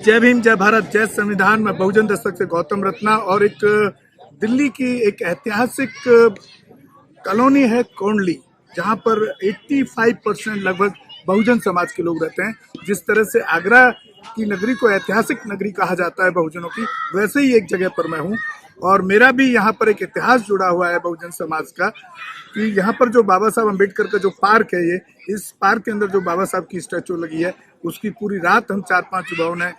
जय भीम, जय भारत, जय संविधान। में बहुजन दस्तक से गौतम रत्ना और एक दिल्ली की एक ऐतिहासिक कॉलोनी है कोंडली, जहां पर 85% लगभग बहुजन समाज के लोग रहते हैं। जिस तरह से आगरा की नगरी को ऐतिहासिक नगरी कहा जाता है बहुजनों की, वैसे ही एक जगह पर मैं हूं और मेरा भी यहाँ पर एक इतिहास जुड़ा हुआ है बहुजन समाज का, कि यहाँ पर जो बाबा साहब अम्बेडकर का जो पार्क है, ये इस पार्क के अंदर जो बाबा साहब की स्टैचू लगी है, उसकी पूरी रात हम 4-5 युवाओं ने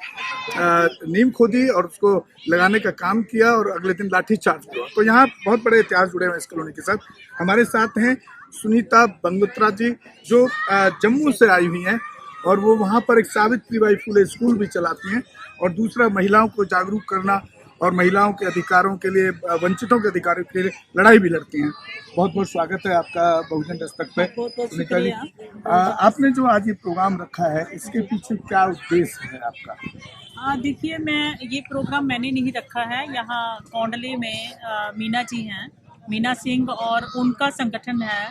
नींव खोदी और उसको लगाने का काम किया और अगले दिन लाठी चार्ज हुआ। तो यहाँ बहुत बड़े इतिहास जुड़े हुए इस कॉलोनी के साथ। हमारे साथ हैं सुनीता बंगोत्रा जी, जो जम्मू से आई हुई हैं और वो वहाँ पर एक सावित्रीबाई फुले स्कूल भी चलाती हैं और दूसरा महिलाओं को जागरूक करना और महिलाओं के अधिकारों के लिए, वंचितों के अधिकारों के लिए लड़ाई भी लड़ती हैं। बहुत बहुत स्वागत है आपका बहुजन दस्तक पे। सुनीता जी, आपने जो आज ये प्रोग्राम रखा है, इसके पीछे क्या उद्देश्य है आपका? देखिए, ये प्रोग्राम मैंने नहीं रखा है। यहाँ कोंडली में मीना जी हैं, मीना सिंह, और उनका संगठन है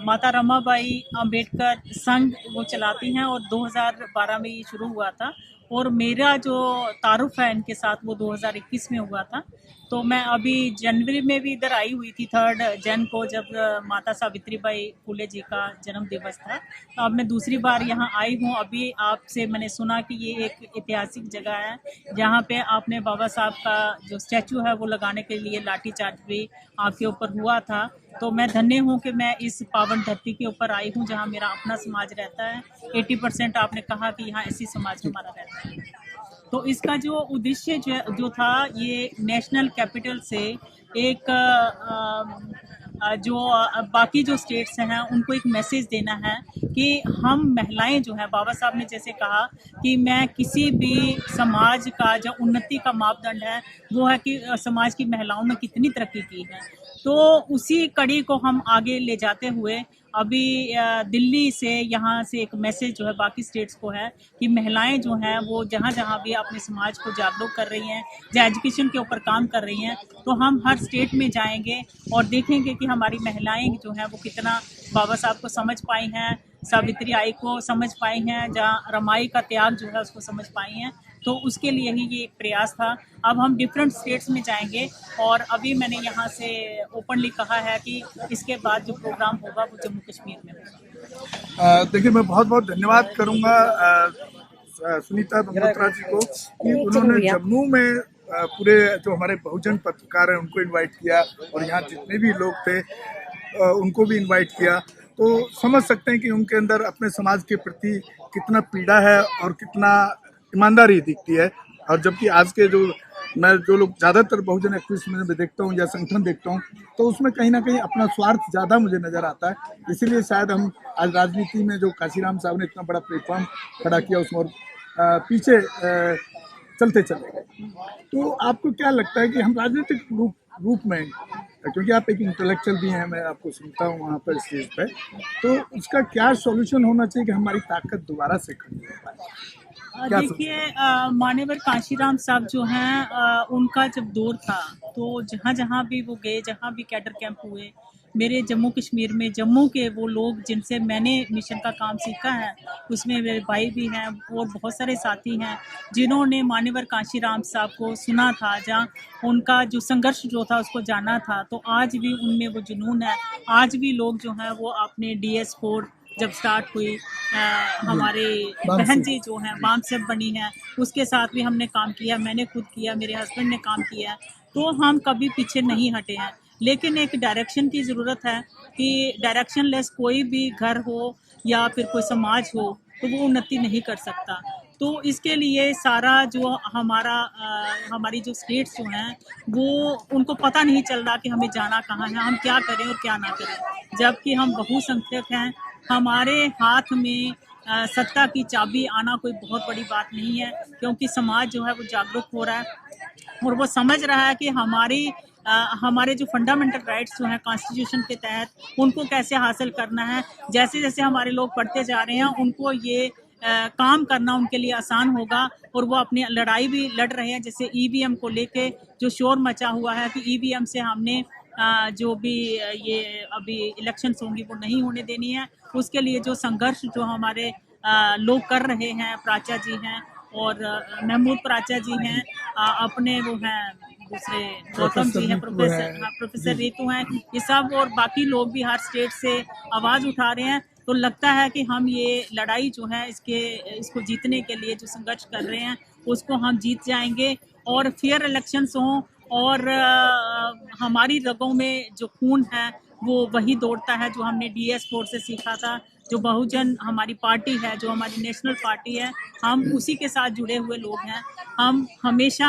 माता रमाबाई अंबेडकर संघ, वो चलाती हैं और 2012 में ये शुरू हुआ था। और मेरा जो तारुफ है इनके साथ वो 2021 में हुआ था। तो मैं अभी जनवरी में भी इधर आई हुई थी 3 जन को, जब माता सावित्रीबाई फुले जी का जन्म दिवस था। तो अब मैं दूसरी बार यहाँ आई हूँ। अभी आपसे मैंने सुना कि ये एक ऐतिहासिक जगह है जहाँ पे आपने बाबा साहब का जो स्टैचू है वो लगाने के लिए लाठीचार्ज भी आपके ऊपर हुआ था। तो मैं धन्य हूँ कि मैं इस पावन धरती के ऊपर आई हूँ जहाँ मेरा अपना समाज रहता है। 80% आपने कहा कि यहाँ ऐसी समाज हमारा रहता है। तो इसका जो उद्देश्य जो था, ये नेशनल कैपिटल से एक जो बाकी जो स्टेट्स हैं उनको एक मैसेज देना है कि हम महिलाएं जो हैं, बाबा साहब ने जैसे कहा कि मैं किसी भी समाज का जो उन्नति का मापदंड है वो है कि समाज की महिलाओं ने कितनी तरक्की की है। तो उसी कड़ी को हम आगे ले जाते हुए अभी दिल्ली से, यहाँ से एक मैसेज जो है बाकी स्टेट्स को है कि महिलाएं जो हैं वो जहाँ जहाँ भी अपने समाज को जागरूक कर रही हैं, जो एजुकेशन के ऊपर काम कर रही हैं, तो हम हर स्टेट में जाएंगे और देखेंगे कि हमारी महिलाएं जो हैं वो कितना बाबा साहब को समझ पाई हैं, सावित्री आई को समझ पाई हैं, जहाँ रमाई का त्याग जो है उसको समझ पाई हैं। तो उसके लिए ही ये एक प्रयास था। अब हम डिफरेंट स्टेट्स में जाएंगे और अभी मैंने यहाँ से ओपनली कहा है कि इसके बाद जो प्रोग्राम होगा वो जम्मू कश्मीर में होगा। देखिए, मैं बहुत बहुत धन्यवाद करूँगा सुनीता बंगोत्रा जी को कि उन्होंने जम्मू में पूरे जो हमारे बहुजन पत्रकार हैं उनको इनवाइट किया और यहाँ जितने भी लोग थे उनको भी इनवाइट किया। तो समझ सकते हैं कि उनके अंदर अपने समाज के प्रति कितना पीड़ा है और कितना ईमानदारी दिखती है। और जबकि आज के मैं जो लोग ज़्यादातर बहुजन एक्टिविस्ट में देखता हूँ या संगठन देखता हूँ, तो उसमें कहीं ना कहीं अपना स्वार्थ ज़्यादा मुझे नज़र आता है। इसीलिए शायद हम आज राजनीति में जो काशीराम साहब ने इतना बड़ा प्लेटफॉर्म खड़ा किया उसमें और पीछे चलते चले गए। तो आपको क्या लगता है कि हम राजनीतिक रूप में, क्योंकि आप एक इंटेलेक्चुअल भी हैं, मैं आपको सुनता हूँ वहाँ पर स्टेज पे, तो उसका क्या सॉल्यूशन होना चाहिए कि हमारी ताकत दोबारा से खड़ी हो पाए? देखिए, मान्यवर काशीराम साहब जो हैं, उनका जब दौर था तो जहाँ जहाँ भी वो गए, जहाँ भी कैडर कैंप हुए, मेरे जम्मू कश्मीर में जम्मू के वो लोग जिनसे मैंने मिशन का काम सीखा है, उसमें मेरे भाई भी हैं और बहुत सारे साथी हैं जिन्होंने मान्यवर काशीराम साहब को सुना था, जहाँ उनका जो संघर्ष जो था उसको जाना था। तो आज भी उनमें वो जुनून है। आज भी लोग जो हैं वो अपने DS4 जब स्टार्ट हुई, हमारे बहन जी जो हैं बाम सेब बनी हैं, उसके साथ भी हमने काम किया, मैंने खुद किया, मेरे हस्बैंड ने काम किया। तो हम कभी पीछे नहीं हटे हैं, लेकिन एक डायरेक्शन की ज़रूरत है कि डायरेक्शन लेस कोई भी घर हो या फिर कोई समाज हो तो वो उन्नति नहीं कर सकता। तो इसके लिए सारा जो हमारी जो स्टेट्स जो हैं वो, उनको पता नहीं चल रहा कि हमें जाना कहाँ है, हम क्या करें और क्या ना करें। जबकि हम बहुसंख्यक हैं, हमारे हाथ में सत्ता की चाबी आना कोई बहुत बड़ी बात नहीं है, क्योंकि समाज जो है वो जागरूक हो रहा है और वो समझ रहा है कि हमारे जो फंडामेंटल राइट्स जो हैं कॉन्स्टिट्यूशन के तहत, उनको कैसे हासिल करना है। जैसे जैसे हमारे लोग पढ़ते जा रहे हैं, उनको ये काम करना उनके लिए आसान होगा और वो अपनी लड़ाई भी लड़ रहे हैं। जैसे EVM को लेके जो शोर मचा हुआ है कि EVM से हमने जो भी ये अभी इलेक्शंस होंगी वो नहीं होने देनी है, उसके लिए जो संघर्ष जो हमारे लोग कर रहे हैं, प्राचा जी हैं, और महमूद प्राचा जी हैं, अपने वो हैं दूसरे गौतम जी हैं, प्रोफेसर रितु हैं, ये सब और बाकी लोग भी हर स्टेट से आवाज़ उठा रहे हैं। तो लगता है कि हम ये लड़ाई जो है इसको जीतने के लिए जो संघर्ष कर रहे हैं उसको हम जीत जाएंगे और फेयर इलेक्शंस हों और हमारी रगों में जो खून है वो वही दौड़ता है जो हमने DS4 से सीखा था। जो बहुजन हमारी पार्टी है, जो हमारी नेशनल पार्टी है, हम उसी के साथ जुड़े हुए लोग हैं। हम हमेशा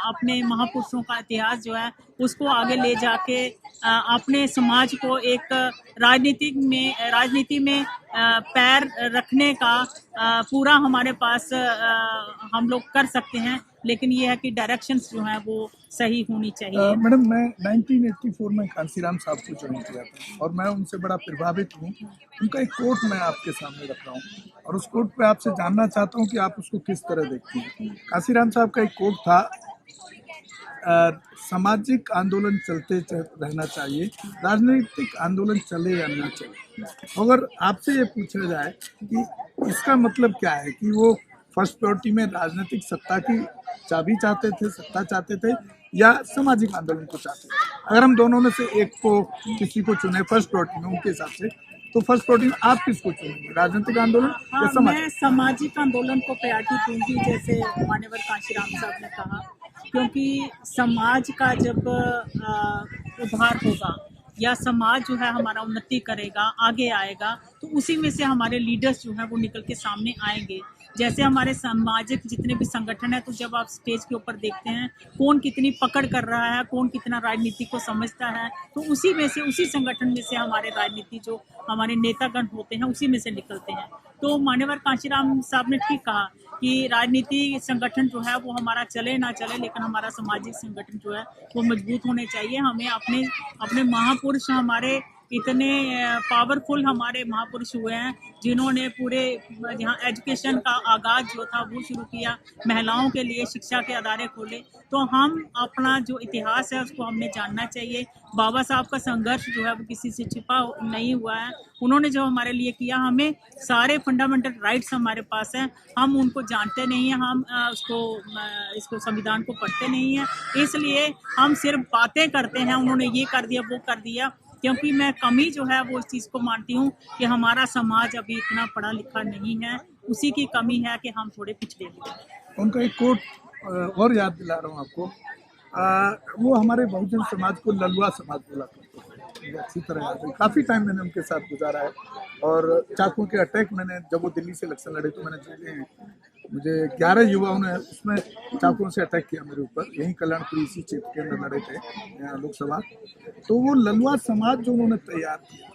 अपने महापुरुषों का इतिहास जो है उसको आगे ले जाके अपने समाज को एक राजनीति में पैर रखने का पूरा हमारे पास हम लोग कर सकते हैं, लेकिन ये है कि डायरेक्शंस जो हैं वो सही होनी चाहिए। मैडम, मैं 1984 में कांसीराम साहब को ज्वाइन किया था और मैं उनसे बड़ा प्रभावित हूँ। उनका एक कोट मैं आपके सामने रख रहा हूँ और उस कोट पे आपसे जानना चाहता हूँ कि आप उसको किस तरह देखती हैं। कांसीराम साहब का एक कोट था, सामाजिक आंदोलन चलते रहना चाहिए, राजनीतिक आंदोलन चले या ना चले। अगर आपसे ये पूछा जाए कि इसका मतलब क्या है कि वो फर्स्ट प्रायोरिटी में राजनीतिक सत्ता की चाबी चाहते थे, सत्ता चाहते थे, या सामाजिक आंदोलन को चाहते थे? अगर हम दोनों में से एक को किसी को चुने फर्स्ट प्रायोरिटी में उनके हिसाब से, तो फर्स्ट प्रायोरिटी में आप किसको चुनेंगे, राजनीतिक आंदोलन या मैं सामाजिक आंदोलन को प्रायोरिटी दूंगी, जैसे मान्यवर कांशीराम साहब ने कहा, क्योंकि समाज का जब उद्धार होगा या समाज जो है हमारा उन्नति करेगा, आगे आएगा, तो उसी में से हमारे लीडर्स जो हैं वो निकल के सामने आएंगे। जैसे हमारे सामाजिक जितने भी संगठन है, तो जब आप स्टेज के ऊपर देखते हैं कौन कितनी पकड़ कर रहा है, कौन कितना राजनीति को समझता है, तो उसी में से, उसी संगठन में से हमारे राजनीति जो हमारे नेतागण होते हैं उसी में से निकलते हैं। तो मान्यवर कांशीराम साहब ने ठीक कहा कि राजनीति संगठन जो है वो हमारा चले ना चले, लेकिन हमारा सामाजिक संगठन जो है वो मजबूत होने चाहिए। हमें अपने महापुरुष, हमारे इतने पावरफुल हमारे महापुरुष हुए हैं जिन्होंने पूरे यहाँ एजुकेशन का आगाज जो था वो शुरू किया, महिलाओं के लिए शिक्षा के अदारे खोले। तो हम अपना जो इतिहास है उसको हमने जानना चाहिए। बाबा साहब का संघर्ष जो है वो किसी से छिपा नहीं हुआ है। उन्होंने जो हमारे लिए किया, हमें सारे फंडामेंटल राइट्स हमारे पास हैं, हम उनको जानते नहीं हैं, हम इसको संविधान को पढ़ते नहीं हैं, इसलिए हम सिर्फ बातें करते हैं, उन्होंने ये कर दिया वो कर दिया। क्योंकि मैं कमी जो है वो इस चीज़ को मानती हूँ कि हमारा समाज अभी इतना पढ़ा लिखा नहीं है, उसी की कमी है कि हम थोड़े पिछड़े हुए हैं। उनका एक कोट और याद दिला रहा हूँ आपको, वो हमारे बहुजन समाज को ललुआ समाज बोला करते थे, मुझे अच्छी तरह याद है। काफ़ी टाइम मैंने उनके साथ गुजारा है और चाकुओं के अटैक मैंने, जब वो दिल्ली से इलेक्शन लड़े तो मैंने झेले हैं। मुझे 11 युवाओं ने उसमें चाकुओं से अटैक किया मेरे ऊपर, यहीं कल्याणपुरी इसी क्षेत्र के अंदर लड़े थे लोकसभा। तो वो ललुआ समाज जो उन्होंने तैयार किया,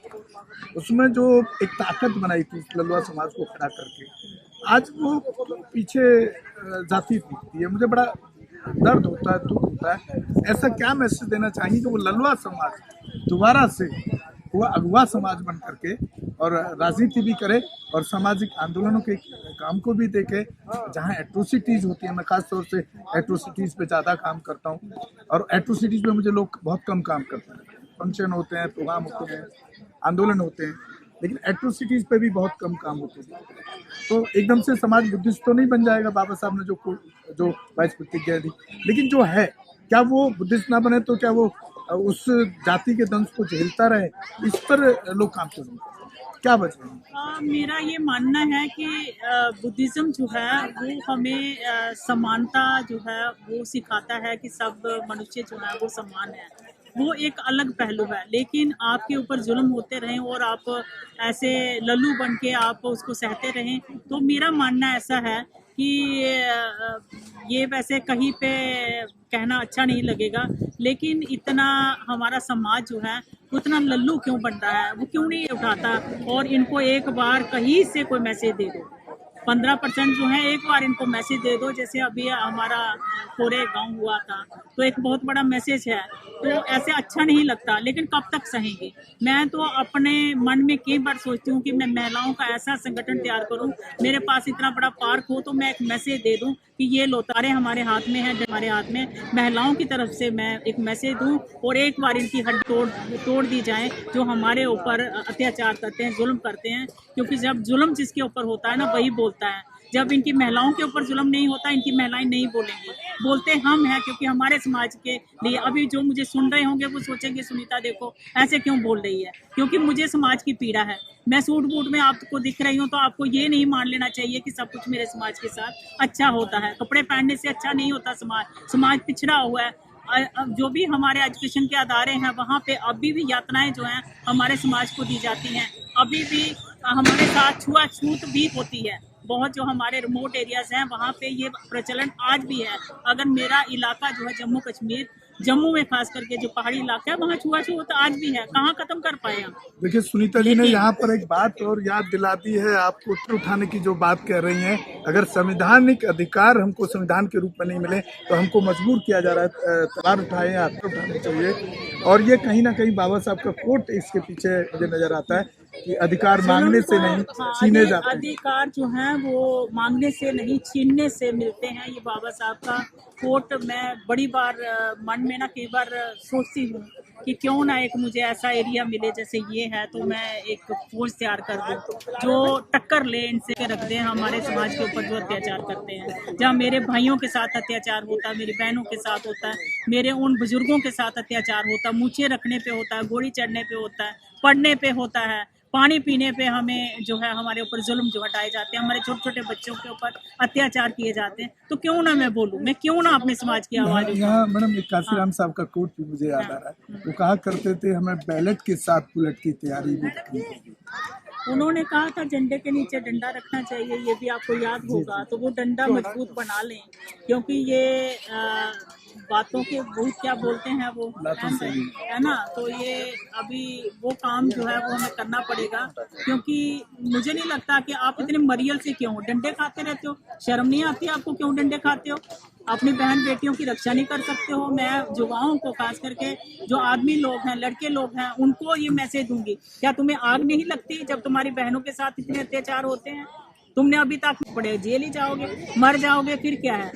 उसमें जो एक ताकत बनाई थी उस ललुआ समाज को खड़ा करके, आज वो पीछे जाती दिखती है। मुझे बड़ा दर्द होता है, दुख होता है। ऐसा क्या मैसेज देना चाहिए कि वो ललुआ समाज दोबारा से वो अगवा समाज बन करके और राजनीति भी करे और सामाजिक आंदोलनों के काम को भी देखे। जहाँ एट्रोसिटीज़ होती है, मैं खास तौर से एट्रोसिटीज़ पे ज़्यादा काम करता हूँ और एट्रोसिटीज़ पे मुझे लोग बहुत कम काम करते हैं। फंक्शन होते हैं, प्रोग्राम होते हैं, आंदोलन होते हैं, लेकिन एट्रोसिटीज़ पे भी बहुत कम काम होते हैं। तो एकदम से समाज बुद्धिस्ट तो नहीं बन जाएगा। बाबा साहब ने जो वाइस प्रतिज्ञा दी, लेकिन जो है, क्या वो बुद्धिस्ट ना बने तो क्या वो उस जाति के दंश को झेलता रहे? इस पर लोग काम करें, क्या बचे? मेरा ये मानना है कि बुद्धिज़्म जो है वो हमें समानता जो है वो सिखाता है कि सब मनुष्य जो है वो समान है। वो एक अलग पहलू है, लेकिन आपके ऊपर जुल्म होते रहें और आप ऐसे लल्लू बन के आप उसको सहते रहें, तो मेरा मानना ऐसा है कि ये वैसे कहीं पे कहना अच्छा नहीं लगेगा, लेकिन इतना हमारा समाज जो है उतना लल्लू क्यों बन रहा है, वो क्यों नहीं उठाता और इनको एक बार कहीं से कोई मैसेज दे दो। 15% जो है एक बार इनको मैसेज दे दो, जैसे अभी हमारा पूरे गांव हुआ था, तो एक बहुत बड़ा मैसेज है। तो ऐसे अच्छा नहीं लगता, लेकिन कब तक सहेंगे। मैं तो अपने मन में कई बार सोचती हूँ कि मैं महिलाओं का ऐसा संगठन तैयार करूँ, मेरे पास इतना बड़ा पार्क हो तो मैं एक मैसेज दे दूँ कि ये लोतारे हमारे हाथ में है, हमारे हाथ में, महिलाओं की तरफ से मैं एक मैसेज दूँ और एक बार इनकी हड्डी तोड़ दी जाए जो हमारे ऊपर अत्याचार करते हैं, जुल्म करते हैं। क्योंकि जब जुल्म जिसके ऊपर होता है ना, वही बोलता है। जब इनकी महिलाओं के ऊपर जुल्म नहीं होता, इनकी महिलाएं नहीं बोलेंगी। बोलते हम हैं, क्योंकि हमारे समाज के लिए। अभी जो मुझे सुन रहे होंगे वो सोचेंगे सुनीता देखो ऐसे क्यों बोल रही है, क्योंकि मुझे समाज की पीड़ा है। मैं सूट बूट में आपको दिख रही हूँ तो आपको ये नहीं मान लेना चाहिए कि सब कुछ मेरे समाज के साथ अच्छा होता है। कपड़े पहनने से अच्छा नहीं होता समाज पिछड़ा हुआ है। जो भी हमारे एजुकेशन के अदारे हैं वहाँ पे अभी भी यातनाएं जो हैं हमारे समाज को दी जाती हैं। अभी भी हमारे साथ छुआछूत भी होती है। बहुत जो हमारे रिमोट एरियाज हैं वहाँ पे ये प्रचलन आज भी है। अगर मेरा इलाका जो है जम्मू कश्मीर, जम्मू में खास करके जो पहाड़ी इलाका है वहाँ छुआछूत आज भी है। कहाँ खत्म कर पाए हम? देखिए सुनीता जी ने यहाँ पर एक बात और याद दिला दी है आपको, उठाने की जो बात कह रही हैं, अगर संवैधानिक अधिकार हमको संविधान के रूप में नहीं मिले तो हमको मजबूर किया जा रहा है तलवार उठाए या हथियार उठाने चाहिए। और ये कहीं ना कहीं बाबा साहब का कोट इसके पीछे मुझे नजर आता है कि अधिकार मांगने से नहीं छीने जाते हैं। अधिकार जो हैं वो मांगने से नहीं छीनने से मिलते हैं। ये बाबा साहब का कोट मैं बड़ी बार मन में ना कई बार सोचती हूँ कि क्यों ना एक मुझे ऐसा एरिया मिले जैसे ये है, तो मैं एक फौज तैयार कर दूँ जो टक्कर ले इनसे, रख दें हमारे समाज के ऊपर जो अत्याचार करते हैं। जहाँ मेरे भाइयों के साथ अत्याचार होता है, मेरी बहनों के साथ होता है, मेरे उन बुजुर्गों के साथ अत्याचार होता है, मूछें रखने पे होता है, गोली चढ़ने पे होता है, पढ़ने पे होता है, पानी पीने पे हमें जो है हमारे ऊपर जुल्म जो हटाए जाते हैं, हमारे छोटे छोटे बच्चों के ऊपर अत्याचार किए जाते हैं। तो क्यों ना मैं बोलूं, मैं क्यों ना अपने समाज की आवाज उठाऊं? यहाँ मैडम एक काशीराम साहब का कोट भी मुझे याद आ रहा है। वो कहा करते थे हमें बैलेट के साथ बुलेट की तैयारी भी रखनी चाहिए। उन्होंने कहा था झंडे के नीचे डंडा रखना चाहिए, ये भी आपको याद होगा। तो वो डंडा मजबूत बना लें, क्योंकि ये बातों के भूत क्या बोलते हैं वो, है ना। तो ये अभी वो काम जो है वो हमें करना पड़ेगा, क्योंकि मुझे नहीं लगता कि आप इतने मरियल से क्यों डंडे खाते रहते हो। शर्म नहीं आती आपको? क्यों डंडे खाते हो? अपनी बहन बेटियों की रक्षा नहीं कर सकते हो? मैं युवाओं को, खास करके जो आदमी लोग हैं, लड़के लोग हैं, उनको ये मैसेज दूंगी, क्या तुम्हें आग नहीं लगती जब तुम्हारी बहनों के साथ इतने अत्याचार होते हैं? तुमने अभी तक पड़े जेल ही जाओगे, मर जाओगे, फिर क्या है।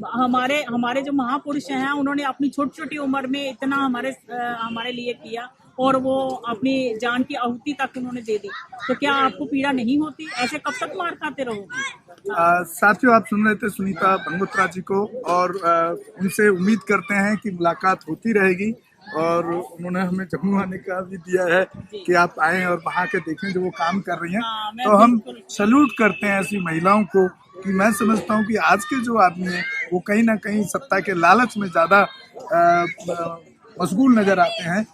हमारे जो महापुरुष हैं उन्होंने अपनी छोटी छोटी उम्र में इतना हमारे लिए किया, और वो अपनी जान की आहुति तक उन्होंने दे दी। तो क्या आपको पीड़ा नहीं होती? ऐसे कब तक मार खाते रहोगे? साथियों, आप सुन रहे थे सुनीता भंगोत्रा जी को, और उनसे उम्मीद करते हैं कि मुलाकात होती रहेगी। और उन्होंने हमें जम्मू आने का भी दिया है कि आप आएं और वहाँ के देखें जो वो काम कर रही हैं। तो हम सैल्यूट करते हैं ऐसी महिलाओं को, कि मैं समझता हूँ कि आज के जो आदमी हैं वो कहीं ना कहीं सत्ता के लालच में ज़्यादा मशगूल नजर आते हैं।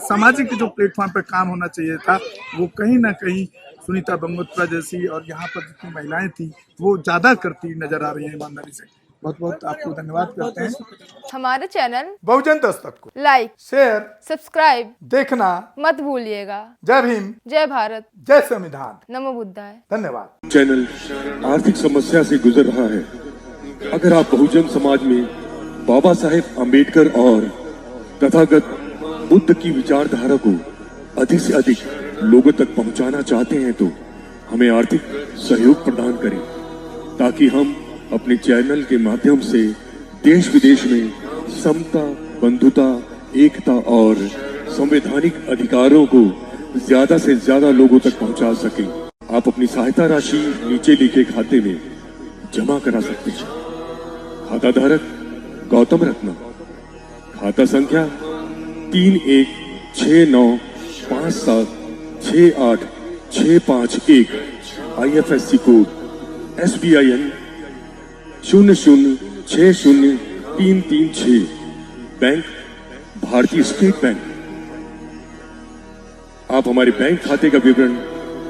सामाजिक जो प्लेटफॉर्म पर काम होना चाहिए था वो कहीं ना कहीं सुनीता भंगोत्रा जैसी और यहाँ पर जितनी महिलाएं थी वो ज़्यादा करती नजर आ रही हैं। ईमानदारी से बहुत बहुत आपको धन्यवाद करते हैं। हमारे चैनल बहुजन दस्तक को लाइक, शेयर, सब्सक्राइब देखना मत भूलिएगा। जय भीम, जय भारत, जय संविधान, नमो बुद्धाय। धन्यवाद। चैनल आर्थिक समस्या से गुजर रहा है। अगर आप बहुजन समाज में बाबा साहेब आम्बेडकर और तथागत बुद्ध की विचारधारा को अधिक से अधिक लोगों तक पहुंचाना चाहते हैं तो हमें आर्थिक सहयोग प्रदान करें, ताकि हम अपने चैनल के माध्यम से देश विदेश में समता, बंधुता, एकता और संवैधानिक अधिकारों को ज्यादा से ज्यादा लोगों तक पहुंचा सकें। आप अपनी सहायता राशि नीचे लिखे खाते में जमा करा सकते हैं। खाता धारक गौतम रत्ना, खाता संख्या 3169576865 IFSC कोड SBIN 00603336, बैंक भारतीय स्टेट बैंक। आप हमारे बैंक खाते का विवरण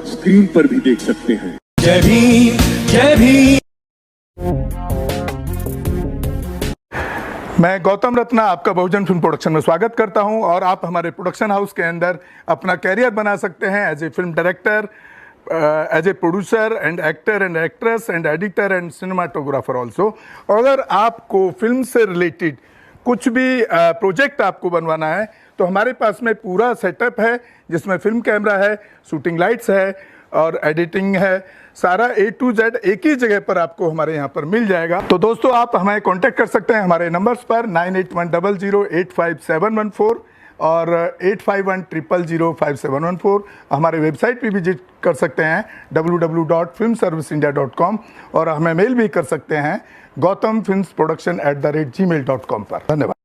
स्क्रीन पर भी देख सकते हैं। जय भीम, जय भीम। मैं गौतम रत्ना आपका बहुजन फिल्म प्रोडक्शन में स्वागत करता हूं, और आप हमारे प्रोडक्शन हाउस के अंदर अपना कैरियर बना सकते हैं as a film director, as a producer and actor and actress and editor and cinematographer also. अगर आपको फिल्म से रिलेटेड कुछ भी प्रोजेक्ट आपको बनवाना है तो हमारे पास में पूरा सेटअप है, जिसमें फिल्म कैमरा है, शूटिंग लाइट्स है और एडिटिंग है। सारा A to Z एक ही जगह पर आपको हमारे यहाँ पर मिल जाएगा। तो दोस्तों, आप हमें कांटेक्ट कर सकते हैं हमारे नंबर्स पर 9810085714। और 8510005714 हमारे वेबसाइट पे विजिट कर सकते हैं www.filmserviceindia.com और हमें मेल भी कर सकते हैं gautamfilmsproduction@gmail.com पर। धन्यवाद।